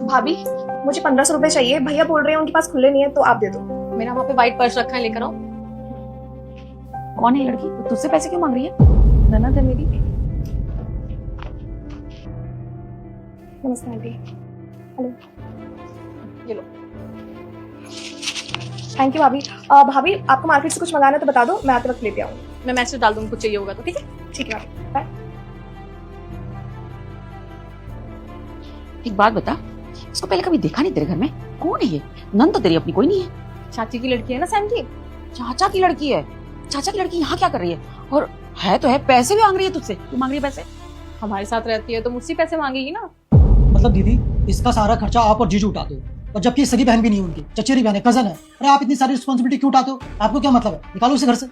भाभी मुझे 1500 रुपए चाहिए, भैया बोल रहे हैं उनके पास खुले नहीं है, तो आप दे दो। मेरा वहाँ पे व्हाइट पर्स रखा है, लेकर आओ। कौन है ये लड़की? तो तुझसे पैसे क्यों मांग रही है? ननद है मेरी। नमस्ते आंटी। हेलो, ये लो। थैंक यू भाभी। भाभी आपको मार्केट से कुछ मंगाना है तो बता दो, मैं आते वक्त लेते आऊँ। मैं मैसेज डाल दूंगी, कुछ चाहिए होगा तो। ठीक है, ठीक है भाभी, बाय। एक बात बता, इसको पहले कभी देखा नहीं तेरे घर में? कौन है ये? नन तो तेरी अपनी कोई नहीं है। चाची की लड़की है ना सैम की। चाचा की लड़की है? चाचा की लड़की यहाँ क्या कर रही है? और है तो है, पैसे भी मांग रही है तुझसे। क्यों मांग रही है पैसे? हमारे साथ रहती है तो मुझसे पैसे मांगेगी ना। मतलब दीदी, इसका सारा खर्चा आप और जीजू उठाते हो, और जबकि ये सगी बहन भी नहीं है उनकी, चचेरी बहन है, कजन है। अरे आप इतनी सारी रिस्पॉन्सिबिलिटी क्यों उठाते हो? आपको क्या मतलब है? निकालो उसे घर से।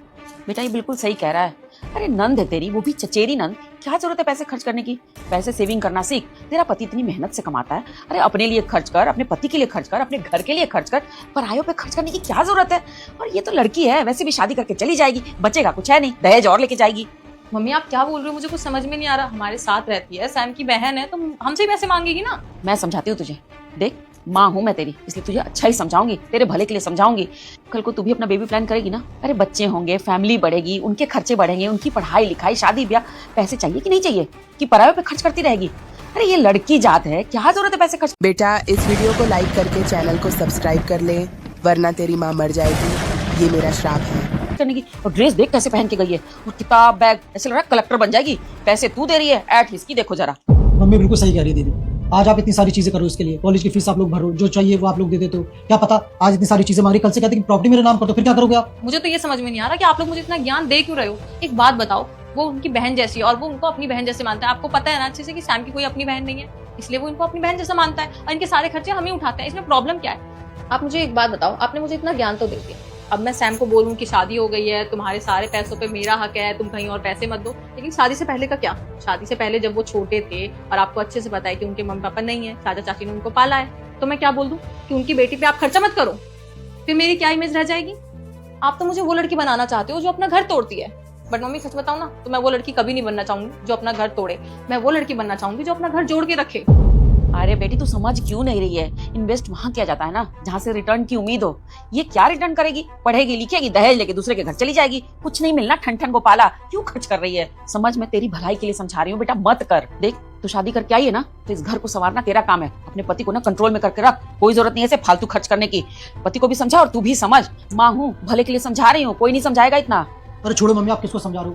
बेटा ये बिल्कुल सही कह रहा है। अरे नंद है तेरी, वो भी चचेरी नंद, क्या जरूरत है पैसे खर्च करने की? पैसे सेविंग करना सीख। तेरा पति इतनी मेहनत से कमाता है। अरे अपने लिए खर्च कर, अपने पति के लिए खर्च कर, अपने घर के लिए खर्च कर। परायों पे खर्च करने की क्या जरूरत है? और ये तो लड़की है, वैसे भी शादी करके चली जाएगी, बचेगा कुछ है नहीं, दहेज और लेके जाएगी। मम्मी आप क्या बोल रहे हो? मुझे कुछ समझ में नहीं आ रहा। हमारे साथ रहती है, सैम की बहन है, तो हमसे ही पैसे मांगेगी ना। मैं समझाती हूँ तुझे। देख, माँ हूँ मैं तेरी, इसलिए तुझे अच्छा ही समझाऊंगी, तेरे भले के लिए समझाऊंगी। कल को तू भी अपना बेबी प्लान करेगी ना, अरे बच्चे होंगे, फैमिली बढ़ेगी, उनके खर्चे बढ़ेंगे, उनकी पढ़ाई लिखाई, शादी ब्याह, पैसे चाहिए कि नहीं चाहिए कि परायों पे खर्च करती रहेगी? अरे ये लड़की जात है, क्या जरूरत है पैसे खर्च बेटा इस वीडियो को लाइक करके चैनल को सब्सक्राइब कर ले, वरना तेरी माँ मर जाएगी। ये मेरा श्राप है। करने की। और ड्रेस देख कैसे पहन के गई है, और किताब बैग, ऐसे लग रहा है कलेक्टर बन जाएगी। पैसे तू दे रही है, एट इसकी देखो जरा। मम्मी बिल्कुल सही कह रही है दीदी। आज आप इतनी सारी चीजें करो इसके लिए, कॉलेज की फीस आप लोग भरो, जो चाहिए वो आप लोग दे देते हो। क्या पता आज इतनी सारी चीजें मांगी, कल से कहते कि प्रॉपर्टी मेरे नाम कर दो, फिर क्या करोगे आप? मुझे तो ये समझ में नहीं आ रहा कि आप लोग मुझे इतना ज्ञान दे क्यों रहे हो। एक बात बताओ, वो उनकी बहन जैसी है और वो उनको अपनी बहन जैसे मानता है। आपको पता है ना अच्छे से कि सैम की कोई अपनी बहन नहीं है, इसलिए वो इनको अपनी बहन जैसा मानता है और इनके सारे खर्चे हम ही उठाते हैं। इसमें प्रॉब्लम क्या है? आप मुझे एक बात बताओ, आपने मुझे इतना ज्ञान तो दे दिया, अब मैं सैम को बोलूं कि शादी हो गई है, तुम्हारे सारे पैसों पे मेरा हक है, तुम कहीं और पैसे मत दो, लेकिन शादी से पहले का क्या? शादी से पहले जब वो छोटे थे और आपको अच्छे से पता है कि उनके मम्मी पापा नहीं है, चाचा चाची ने उनको पाला है, तो मैं क्या बोल दूं कि उनकी बेटी पे आप खर्चा मत करो? फिर मेरी क्या इमेज रह जाएगी? आप तो मुझे वो लड़की बनाना चाहते हो जो अपना घर तोड़ती है। बट मम्मी सच बताऊं ना, तो मैं वो लड़की कभी नहीं बनना चाहूंगी जो अपना घर तोड़े। मैं वो लड़की बनना चाहूंगी जो अपना घर जोड़ के रखे। अरे बेटी तू समझ क्यों नहीं रही है? इन्वेस्ट वहाँ किया जाता है ना जहाँ से रिटर्न की उम्मीद हो। ये क्या रिटर्न करेगी? पढ़ेगी लिखेगी, दहेज लेके दूसरे के घर चली जाएगी, कुछ नहीं मिलना, ठन ठन गोपाला। क्यों खर्च कर रही है? समझ, मैं तेरी भलाई के लिए समझा रही हूँ बेटा, मत कर। देख तू शादी करके आई है ना, तो इस घर को संवारना तेरा काम है। अपने पति को ना कंट्रोल में करके रख, कोई जरूरत नहीं है ऐसे फालतू खर्च करने की। पति को भी समझा और तू भी समझ। माँ हूँ, भले के लिए समझा रही हूँ, कोई नहीं समझाएगा इतना। अरे छोड़ो मम्मी, आप किसको समझा रहे हो?